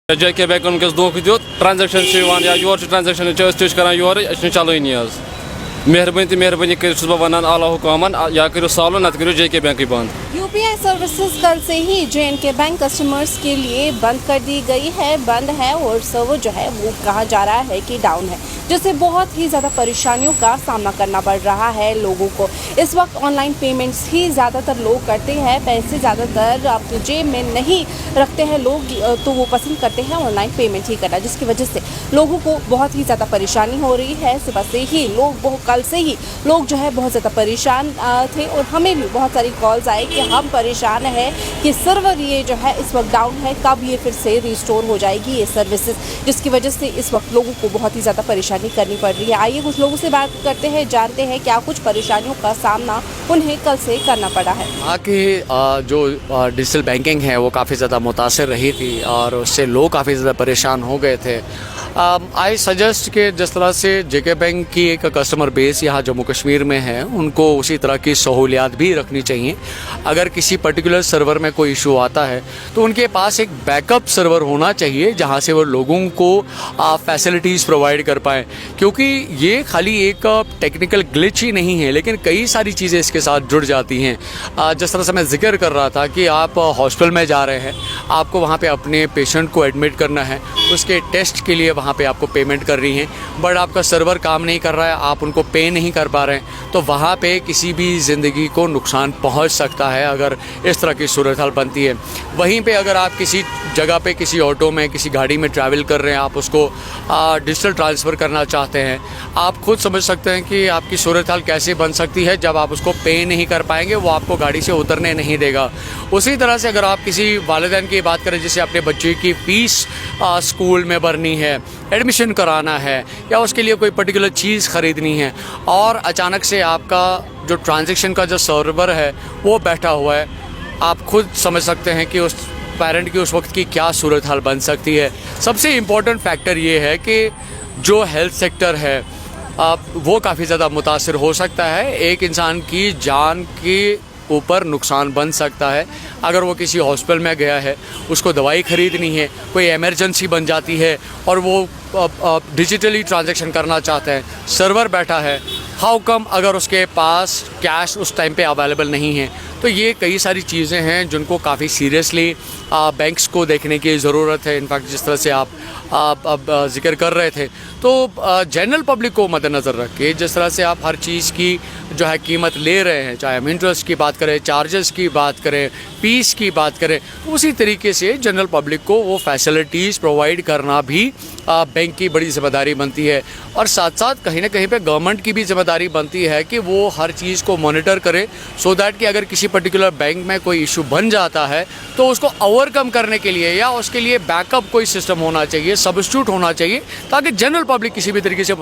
JK bank उनकस धोखा दित transaction या योर ट्रांजेक्शन करान योर चलानी मेहरबानी कर वनान आला हुकामन या करो सॉल्व नत करो JK बैंक बंद। यूपीआई सर्विसेज कल से ही JNK बैंक कस्टमर्स के लिए बंद कर दी गई है, बंद है और सर्वर जो है वो कहा जा रहा है कि डाउन है, जिससे बहुत ही ज़्यादा परेशानियों का सामना करना पड़ रहा है लोगों को। इस वक्त ऑनलाइन पेमेंट्स ही ज़्यादातर लोग करते हैं, पैसे ज़्यादातर अपनी जेब में नहीं रखते हैं लोग, तो वो पसंद करते हैं ऑनलाइन पेमेंट ही करना, जिसकी वजह से लोगों को बहुत ही ज़्यादा परेशानी हो रही है। सुबह से ही कल से ही लोग जो है बहुत ज़्यादा परेशान थे और हमें भी बहुत सारी कॉल्स आई कि हम परेशान हैं कि सर्वर ये जो है इस वक्त डाउन है, कब ये फिर से रिस्टोर हो जाएगी ये सर्विसेज, जिसकी वजह से इस वक्त लोगों को बहुत ही ज़्यादा परेशानी करनी पड़ रही है। आइए कुछ लोगों से बात करते हैं, जानते हैं क्या कुछ परेशानियों का सामना उन्हें कल से करना पड़ा है। आगे जो डिजिटल बैंकिंग है वो काफ़ी ज़्यादा मुतासर रही थी और उससे लोग काफ़ी ज़्यादा परेशान हो गए थे। आई सजेस्ट कि जिस तरह से JK बैंक की एक कस्टमर बेस यहाँ जम्मू कश्मीर में है, उनको उसी तरह की सहूलियात भी रखनी चाहिए। अगर किसी पर्टिकुलर सर्वर में कोई इशू आता है तो उनके पास एक बैकअप सर्वर होना चाहिए जहाँ से वो लोगों को फैसिलिटीज़ प्रोवाइड कर पाएँ, क्योंकि ये खाली एक टेक्निकल ग्लिच ही नहीं है लेकिन कई सारी चीज़ें इसके साथ जुड़ जाती हैं। जिस तरह से मैं जिक्र कर रहा था कि आप हॉस्पिटल में जा रहे हैं, आपको वहाँ पे अपने पेशेंट को एडमिट करना है, उसके टेस्ट के लिए वहाँ पे आपको पेमेंट कर रही हैं, बट आपका सर्वर काम नहीं कर रहा है, आप उनको पे नहीं कर पा रहे हैं, तो वहाँ पे किसी भी ज़िंदगी को नुकसान पहुँच सकता है अगर इस तरह की सूरत हाल बनती है। वहीं पे अगर आप किसी जगह पे किसी ऑटो में किसी गाड़ी में ट्रैवल कर रहे हैं, आप उसको डिजिटल ट्रांसफ़र करना चाहते हैं, आप खुद समझ सकते हैं कि आपकी सूरत हाल कैसे बन सकती है जब आप उसको पे नहीं कर पाएंगे, वो आपको गाड़ी से उतरने नहीं देगा। उसी तरह से अगर आप किसी वालिदैन की बात करें, जैसे अपने बच्चे की फ़ीस स्कूल में भरनी है, एडमिशन कराना है या उसके लिए कोई पर्टिकुलर चीज़ ख़रीदनी है और अचानक से आपका जो ट्रांजैक्शन का जो सर्वर है वो बैठा हुआ है, आप खुद समझ सकते हैं कि उस पेरेंट की उस वक्त की क्या सूरत हाल बन सकती है। सबसे इम्पोर्टेंट फैक्टर ये है कि जो हेल्थ सेक्टर है वो काफ़ी ज़्यादा मुतासिर हो सकता है, एक इंसान की जान की ऊपर नुकसान बन सकता है। अगर वो किसी हॉस्पिटल में गया है, उसको दवाई ख़रीदनी है, कोई इमरजेंसी बन जाती है और वो डिजिटली ट्रांजैक्शन करना चाहते हैं, सर्वर बैठा है, हाउ कम अगर उसके पास कैश उस टाइम पे अवेलेबल नहीं है, तो ये कई सारी चीज़ें हैं जिनको काफ़ी सीरियसली बैंक्स को देखने की ज़रूरत है। इनफैक्ट जिस तरह से आप जिक्र कर रहे थे, तो जनरल पब्लिक को मद्देनज़र रख के जिस तरह से आप हर चीज़ की जो है कीमत ले रहे हैं, चाहे हम इंटरेस्ट की बात करें, चार्जेस की बात करें, फीस की बात करें, उसी तरीके से जनरल पब्लिक को वो फैसिलिटीज़ प्रोवाइड करना भी बैंक की बड़ी ज़िम्मेदारी बनती है। और साथ साथ कहीं ना कहीं पे गवर्नमेंट की भी ज़िम्मेदारी बनती है कि वो हर चीज़ को मॉनिटर करे, सो दैट कि अगर किसी पर्टिकुलर बैंक में कोई इशू बन जाता है तो उसको ओवरकम करने के लिए या उसके लिए बैकअप कोई सिस्टम होना चाहिए, सब्स्टिट्यूट होना चाहिए, ताकि जनरल पब्लिक किसी भी तरीके से